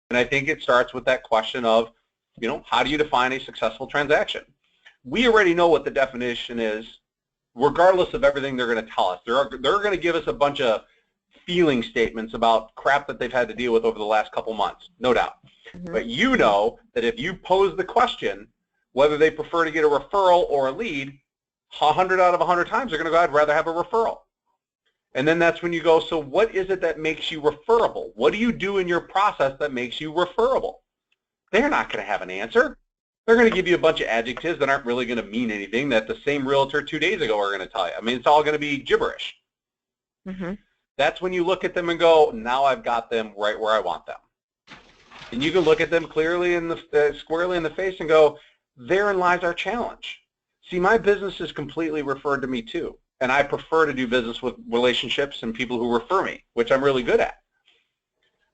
And I think it starts with that question of, how do you define a successful transaction? We already know what the definition is, regardless of everything they're going to tell us. They're going to give us a bunch of feeling statements about crap that they've had to deal with over the last couple months, no doubt. But you know that if you pose the question, whether they prefer to get a referral or a lead, 100 out of 100 times they're going to go, I'd rather have a referral. And then that's when you go, so what is it that makes you referable? What do you do in your process that makes you referable? They're not going to have an answer. They're going to give you a bunch of adjectives that aren't really going to mean anything that the same realtor 2 days ago are going to tell you. I mean, it's all going to be gibberish. That's when you look at them and go, now I've got them right where I want them. And you can look at them clearly squarely in the face and go, therein lies our challenge. See, my business is completely referred to me too. And I prefer to do business with relationships and people who refer me, which I'm really good at.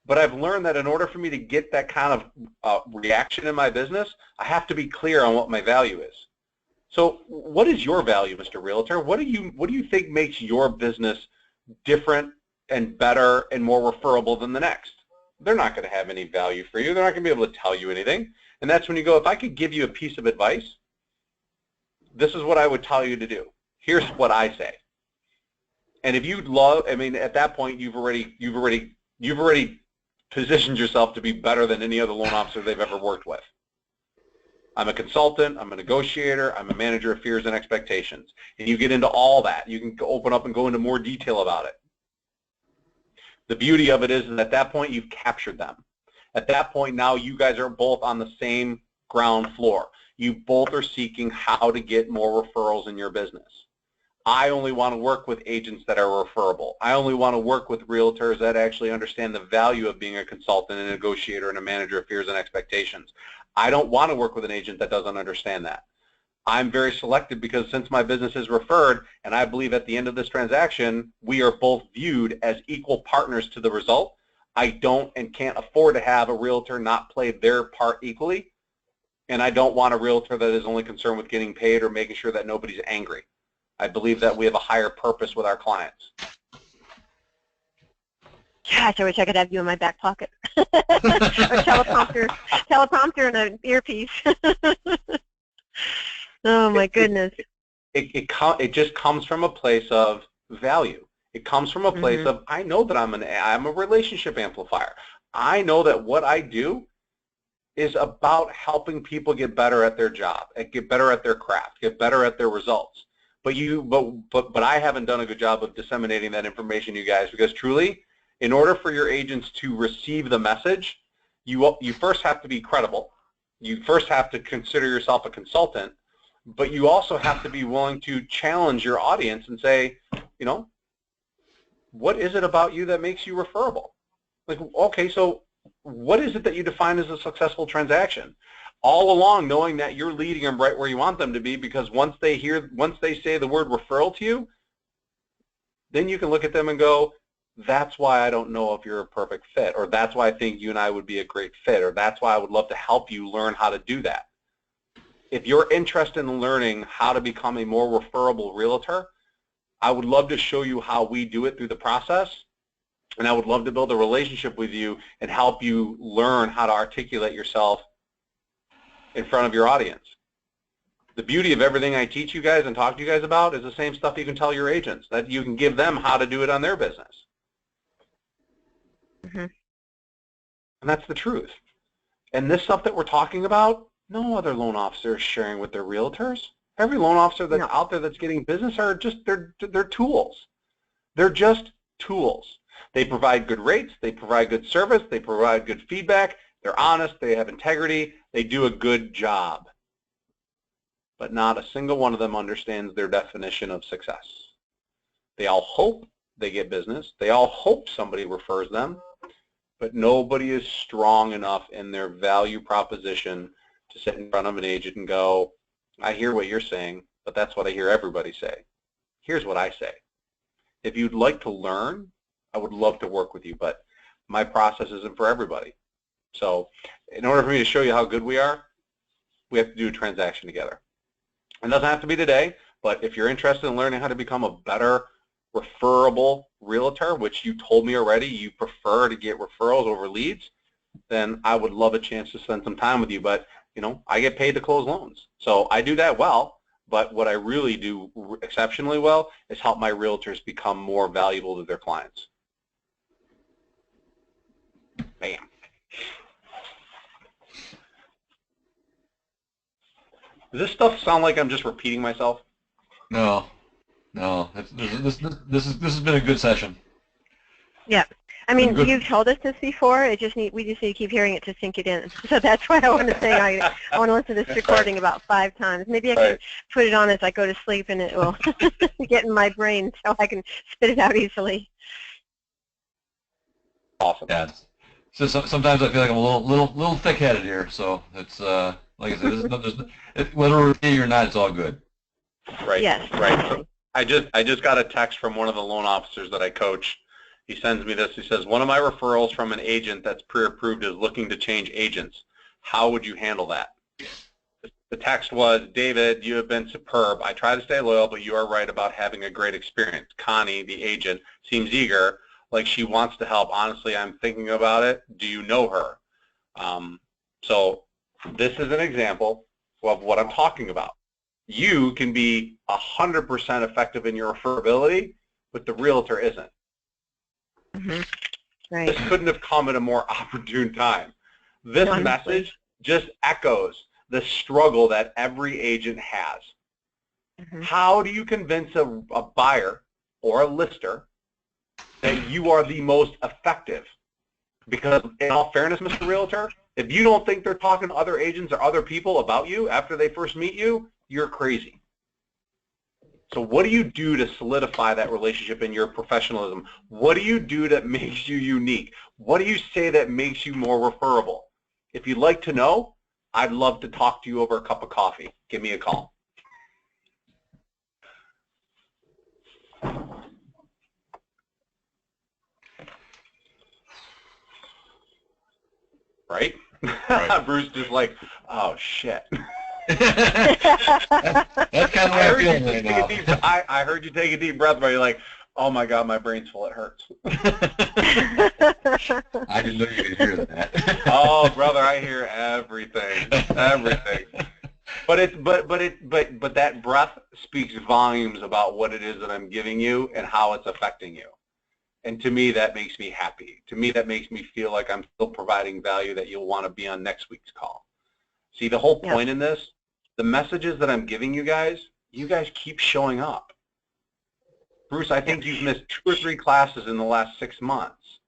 But I've learned that in order for me to get that kind of reaction in my business, I have to be clear on what my value is. So what is your value, Mr. Realtor? What do you think makes your business different and better and more referable than the next? They're not going to have any value for you. They're not going to be able to tell you anything. And that's when you go, if I could give you a piece of advice, this is what I would tell you to do. Here's what I say. And if you at that point, you've already positioned yourself to be better than any other loan officer they've ever worked with. I'm a consultant, I'm a negotiator, I'm a manager of fears and expectations. And you get into all that. You can open up and go into more detail about it. The beauty of it is that at that point, you've captured them. At that point, now you guys are both on the same ground floor. You both are seeking how to get more referrals in your business. I only want to work with agents that are referable. I only want to work with realtors that actually understand the value of being a consultant, and a negotiator, and a manager of fears and expectations. I don't want to work with an agent that doesn't understand that. I'm very selective because since my business is referred, and I believe at the end of this transaction, we are both viewed as equal partners to the result, I don't and can't afford to have a realtor not play their part equally, and I don't want a realtor that is only concerned with getting paid or making sure that nobody's angry. I believe that we have a higher purpose with our clients. Gosh, I wish I could have you in my back pocket. Or teleprompter and an earpiece. Oh my goodness. It just comes from a place of value. It comes from a place of, I know that I'm a relationship amplifier. I know that what I do is about helping people get better at their job, and get better at their craft, get better at their results. But I haven't done a good job of disseminating that information to you guys, because truly, in order for your agents to receive the message, you first have to be credible. You first have to consider yourself a consultant, but you also have to be willing to challenge your audience and say, what is it about you that makes you referable? Like, okay, so what is it that you define as a successful transaction? All along knowing that you're leading them right where you want them to be, because once they say the word referral to you, then you can look at them and go, that's why I don't know if you're a perfect fit, or that's why I think you and I would be a great fit, or that's why I would love to help you learn how to do that. If you're interested in learning how to become a more referable realtor, I would love to show you how we do it through the process, and I would love to build a relationship with you and help you learn how to articulate yourself in front of your audience. The beauty of everything I teach you guys and talk to you guys about is the same stuff you can tell your agents, that you can give them how to do it on their business. And that's the truth. And this stuff that we're talking about, no other loan officer is sharing with their realtors. Every loan officer that's out there that's getting business are just, they're tools. They're just tools. They provide good rates, they provide good service, they provide good feedback, they're honest, they have integrity, they do a good job. But not a single one of them understands their definition of success. They all hope they get business, they all hope somebody refers them, but nobody is strong enough in their value proposition to sit in front of an agent and go, I hear what you're saying, but that's what I hear everybody say. Here's what I say. If you'd like to learn, I would love to work with you, but my process isn't for everybody. So in order for me to show you how good we are, we have to do a transaction together. It doesn't have to be today, but if you're interested in learning how to become a better referable realtor, which you told me already you prefer to get referrals over leads, then I would love a chance to spend some time with you. But, you know, I get paid to close loans. So I do that well. But what I really do exceptionally well is help my realtors become more valuable to their clients. Bam. Does this stuff sound like I'm just repeating myself? No, no. This has been a good session. Yeah. I mean, Good. you've told us this before. We just need to keep hearing it to sink it in. So that's why I want to say I want to listen to this recording about 5 times. Maybe I can put it on as I go to sleep, and it will get in my brain so I can spit it out easily. Awesome. Yeah. So sometimes I feel like I'm a little thick-headed here. So it's like I said, whether we're repeating or not, it's all good. Right. Yes. Right. So I just got a text from one of the loan officers that I coach. He sends me this. He says, one of my referrals from an agent that's pre-approved is looking to change agents. How would you handle that? The text was, David, you have been superb. I try to stay loyal, but you are right about having a great experience. Connie, the agent, seems eager, like she wants to help. Honestly, I'm thinking about it. Do you know her? So this is an example of what I'm talking about. You can be 100% effective in your referability, but the realtor isn't. Mm-hmm. Right. This couldn't have come at a more opportune time. This message just echoes the struggle that every agent has. Mm-hmm. How do you convince a buyer or a lister that you are the most effective? Because in all fairness, Mr. Realtor, if you don't think they're talking to other agents or other people about you after they first meet you, you're crazy. So what do you do to solidify that relationship in your professionalism? What do you do that makes you unique? What do you say that makes you more referable? If you'd like to know, I'd love to talk to you over a cup of coffee. Give me a call. Right? Bruce just like, oh, shit. That's kind of what I'm feeling right now. I heard you take a deep breath, but you're like, oh my God, my brain's full, it hurts. I didn't know you could hear that. Oh, brother, I hear everything, everything. But that breath speaks volumes about what it is that I'm giving you and how it's affecting you. And to me, that makes me happy. To me, that makes me feel like I'm still providing value that you'll want to be on next week's call. See, the whole point in this, the messages that I'm giving you guys keep showing up. Bruce, I think you've missed 2 or 3 classes in the last 6 months.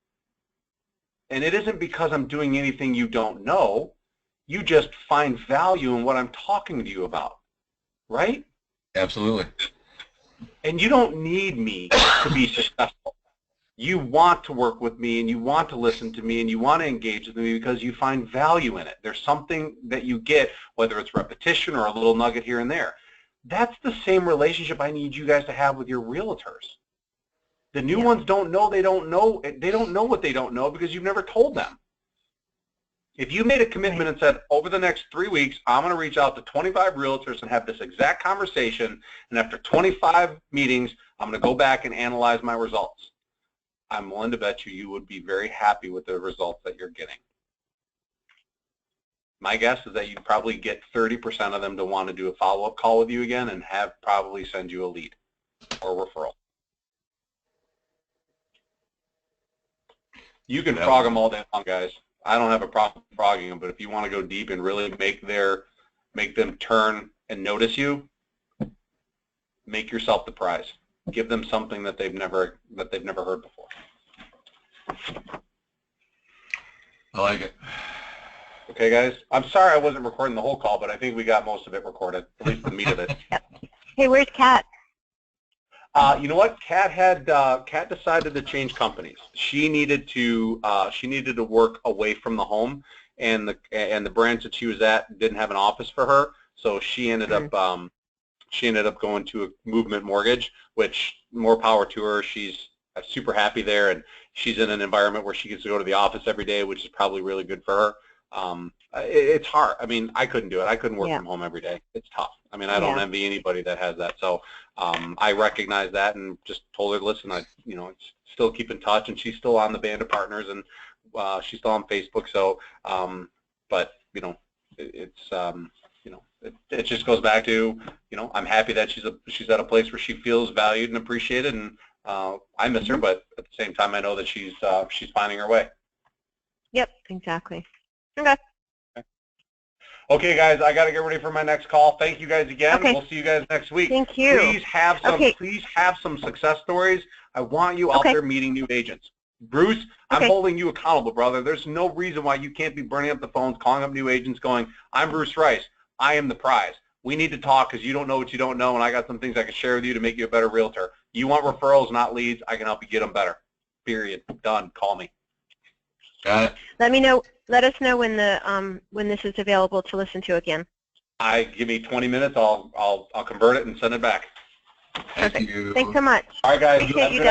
And it isn't because I'm doing anything you don't know. You just find value in what I'm talking to you about, right? Absolutely. And you don't need me to be successful. You want to work with me, and you want to listen to me, and you want to engage with me because you find value in it. There's something that you get, whether it's repetition or a little nugget here and there. That's the same relationship I need you guys to have with your realtors. The new ones don't know they don't know. They don't know what they don't know because you've never told them. If you made a commitment and said, over the next 3 weeks, I'm going to reach out to 25 realtors and have this exact conversation, and after 25 meetings, I'm going to go back and analyze my results. I'm willing to bet you would be very happy with the results that you're getting. My guess is that you'd probably get 30% of them to want to do a follow-up call with you again and probably send you a lead or referral. You can frog them all day long, guys. I don't have a problem frogging them, but if you want to go deep and really make them turn and notice you, make yourself the prize. Give them something that they've never heard before. I like it. Okay, guys. I'm sorry I wasn't recording the whole call, but I think we got most of it recorded, at least the meat of it. Hey, where's Kat? You know what? Kat decided to change companies. She needed to work away from the home, and the branch that she was at didn't have an office for her, so she ended up going to a Movement Mortgage, which more power to her. She's super happy there, and she's in an environment where she gets to go to the office every day, which is probably really good for her. It's hard. I mean, I couldn't do it. I couldn't work from home every day. It's tough. I mean, I don't envy anybody that has that. So I recognize that and just told her, listen, still keep in touch, and she's still on the Band of Partners, and she's still on Facebook. So, but you know, it's you know, it just goes back to, you know, I'm happy that she's at a place where she feels valued and appreciated, and I miss her, but at the same time, I know that she's finding her way. Yep, exactly. Okay. Okay, guys, I got to get ready for my next call. Thank you guys again. Okay. We'll see you guys next week. Thank you. Please have some. Okay. Please have some success stories. I want you out Okay. there meeting new agents. Bruce, I'm Okay. holding you accountable, brother. There's no reason why you can't be burning up the phones, calling up new agents, going, "I'm Bruce Rice. I am the prize. We need to talk because you don't know what you don't know, and I got some things I can share with you to make you a better realtor. You want referrals, not leads. I can help you get them better. Period. Done. Call me." Got it. Let me know. Let us know when this is available to listen to again. Give me 20 minutes. I'll convert it and send it back. Thank Perfect. you. Thanks so much. All right, guys. Appreciate you Have a good guys.